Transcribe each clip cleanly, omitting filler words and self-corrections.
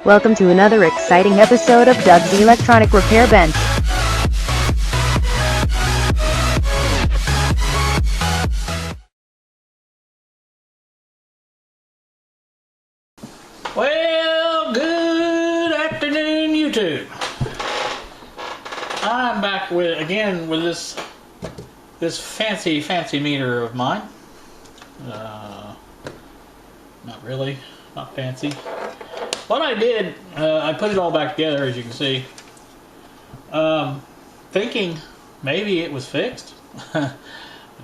Welcome to another exciting episode of Doug's Electronic Repair Bench. Well, good afternoon, YouTube. I'm back with this fancy meter of mine. Not really, not fancy. What I did, I put it all back together, as you can see, thinking maybe it was fixed. That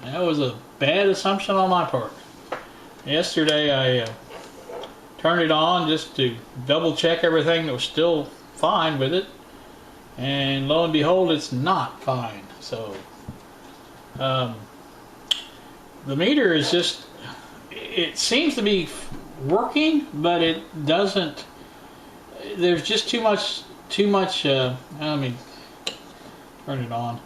was a bad assumption on my part. Yesterday I turned it on just to double check everything that was still fine with it, and lo and behold, it's not fine. So the meter is just, it seems to be working, but it doesn't. There's just too much let me turn it on.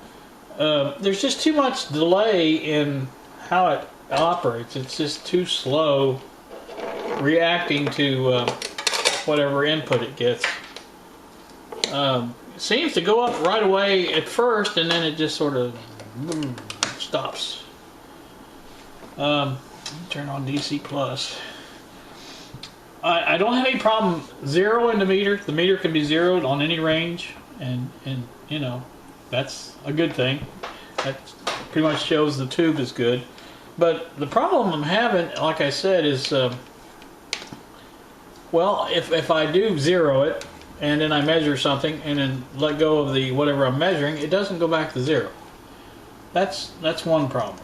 There's just too much delay in how it operates. It's just too slow reacting to whatever input it gets. It seems to go up right away at first, and then it just sort of stops. Turn on DC plus. I don't have any problem zeroing the meter. The meter can be zeroed on any range, and you know, that's a good thing. That pretty much shows the tube is good. But the problem I'm having, like I said, is well, if I do zero it and then I measure something and then let go of the whatever I'm measuring, it doesn't go back to zero. That's one problem.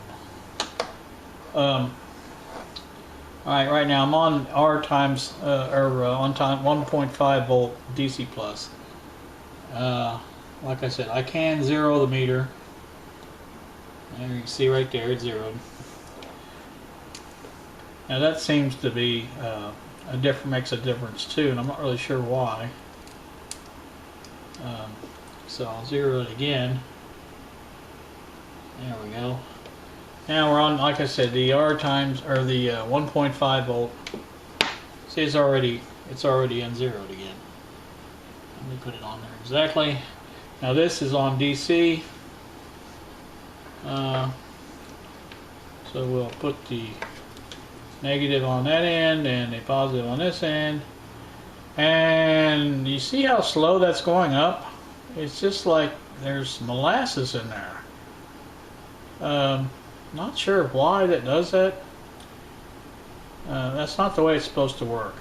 Alright, right now I'm on R times, on time 1.5 volt DC plus. Like I said, I can zero the meter. And you can see right there, it's zeroed. Now that seems to be makes a difference too, and I'm not really sure why. So I'll zero it again. There we go. Now we're on, like I said, the R times, or the 1.5 volt. See, it's already unzeroed again. Let me put it on there exactly. Now this is on DC. So we'll put the negative on that end and a positive on this end. And you see how slow that's going up? It's just like there's molasses in there. Not sure why that does that. That's not the way it's supposed to work.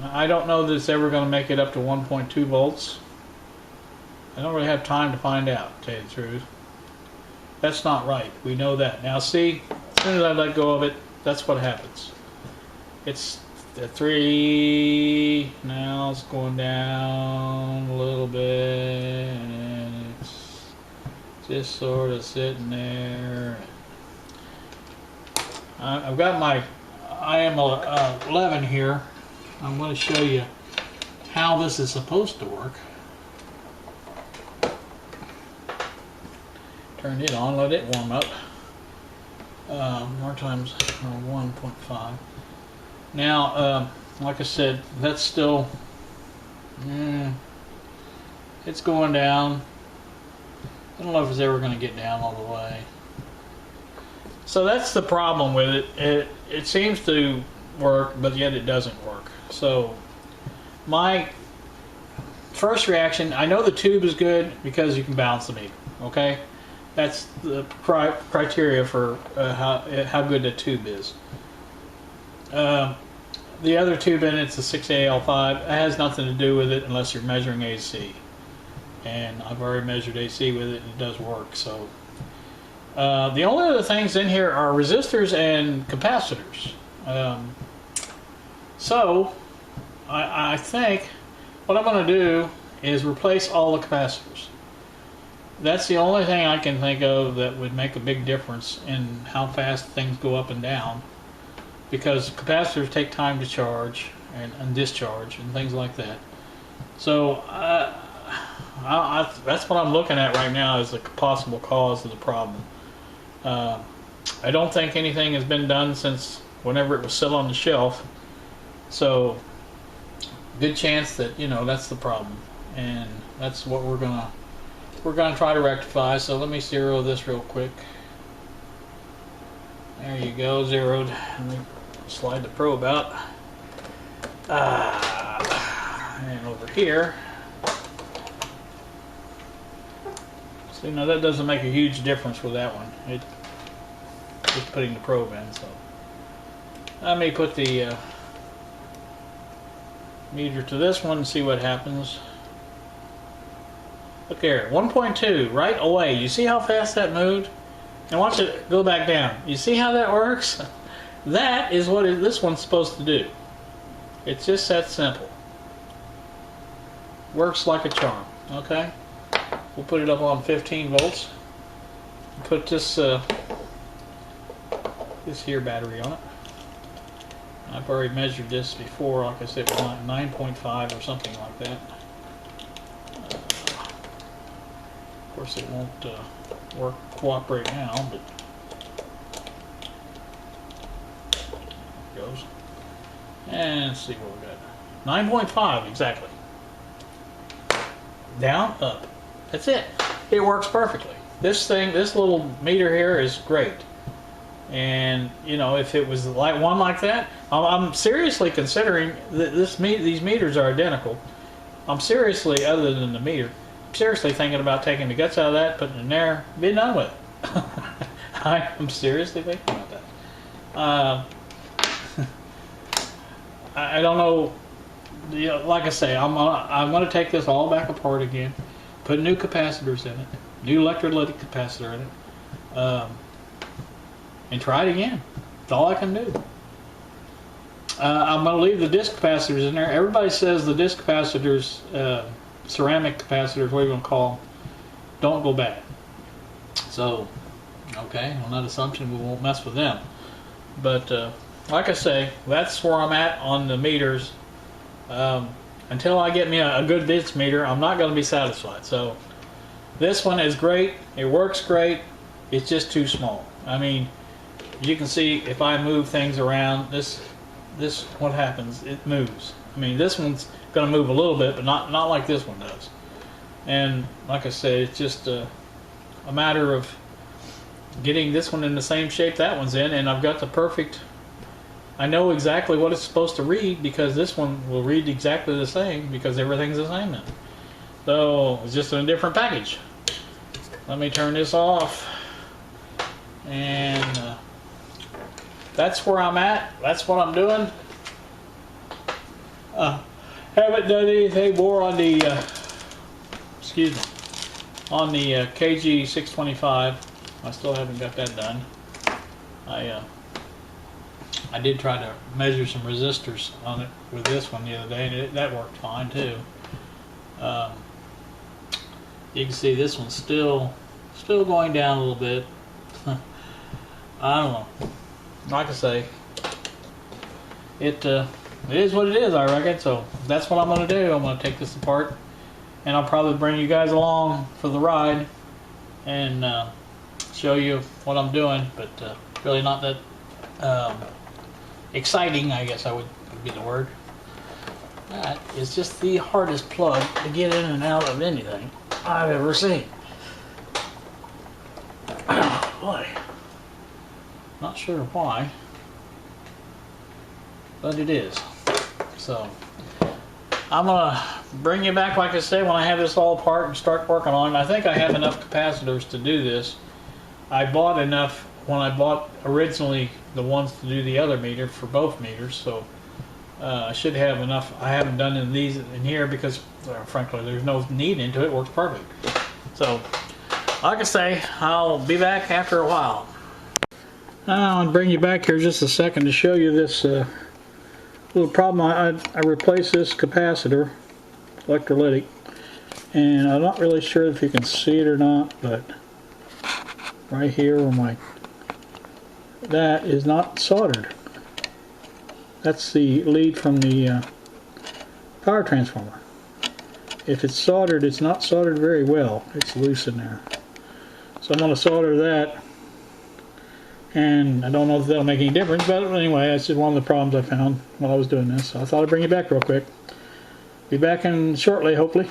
I don't know that it's ever going to make it up to 1.2 volts. I don't really have time to find out, to tell you the truth. That's not right. We know that. Now see, as soon as I let go of it, that's what happens. It's at 3, now it's going down a little bit, and it's just sort of sitting there. I've got my IM11 here. I'm going to show you how this is supposed to work. Turn it on, let it warm up. More times 1.5. Now, like I said, that's still, it's going down. I don't know if it's ever going to get down all the way. So that's the problem with it. It seems to work, but yet it doesn't work. So my first reaction, I know the tube is good because you can balance the meter. Okay, that's the criteria for how good the tube is. The other tube in it's a 6AL5. It has nothing to do with it unless you're measuring AC. And I've already measured AC with it, and it does work. So the only other things in here are resistors and capacitors. So I think what I'm going to do is replace all the capacitors. That's the only thing I can think of that would make a big difference in how fast things go up and down, because capacitors take time to charge and discharge and things like that. So that's what I'm looking at right now as a possible cause of the problem. I don't think anything has been done since whenever it was still on the shelf. So good chance that, you know, that's the problem, and that's what we're gonna try to rectify. So let me zero this real quick. There you go, zeroed. Let me slide the probe out. And over here. See, now that doesn't make a huge difference with that one. It just putting the probe in. So let me put the meter to this one and see what happens. Look there, 1.2 right away. You see how fast that moved? And watch it go back down. You see how that works? That is what this one's supposed to do. It's just that simple. Works like a charm. Okay? We'll put it up on 15 volts. Put this here battery on it. I've already measured this before. Like I said, it was 9.5 or something like that. Of course, it won't cooperate now, but there it goes. And let's see what we got. 9.5 exactly. Down, up. That's it. It works perfectly. This little meter here is great. And you know, if it was like one like that, I'm seriously considering that these meters are identical. I'm seriously, other than the meter, seriously thinking about taking the guts out of that, putting it in there, be done with it. I'm seriously thinking about that. I don't know. You know, like I say, I'm gonna take this all back apart again, put new capacitors in it, new electrolytic capacitor in it, and try it again. That's all I can do. I'm gonna leave the disc capacitors in there. Everybody says the disc capacitors, ceramic capacitors, what are you gonna call them, don't go bad. So, okay, on that assumption, we won't mess with them. But like I say, that's where I'm at on the meters. Until I get me a good bits meter, I'm not going to be satisfied. So this one is great. It works great. It's just too small. I mean, you can see if I move things around, this what happens? It moves. I mean, this one's going to move a little bit, but not like this one does. And like I said, it's just a matter of getting this one in the same shape that one's in, and I've got the perfect. I know exactly what it's supposed to read, because this one will read exactly the same, because everything's the same then. So it's just in a different package. Let me turn this off, and that's where I'm at. That's what I'm doing. Haven't done anything more on the on the KG625. I still haven't got that done. I did try to measure some resistors on it with this one the other day, and that worked fine too. You can see this one's still going down a little bit. I don't know. Like I say, it is what it is, I reckon. So that's what I'm going to do. I'm going to take this apart, and I'll probably bring you guys along for the ride and show you what I'm doing. But really not that exciting, I guess would be the word. That is just the hardest plug to get in and out of anything I've ever seen. Oh boy. Not sure why, but it is. So I'm gonna bring you back, like I said, when I have this all apart and start working on it. I think I have enough capacitors to do this. I bought enough when I bought originally the ones to do the other meter for both meters, so I should have enough. I haven't done in these in here because frankly there's no need into it. It works perfect. So like I say, I'll be back after a while. I'll bring you back here just a second to show you this little problem. I replaced this capacitor, electrolytic, and I'm not really sure if you can see it or not, but right here where that is not soldered. That's the lead from the power transformer. If it's soldered, it's not soldered very well. It's loose in there. So I'm going to solder that And I don't know if that'll make any difference, but anyway, that's just one of the problems I found while I was doing this. So I thought I'd bring it back real quick. Be back in shortly, hopefully.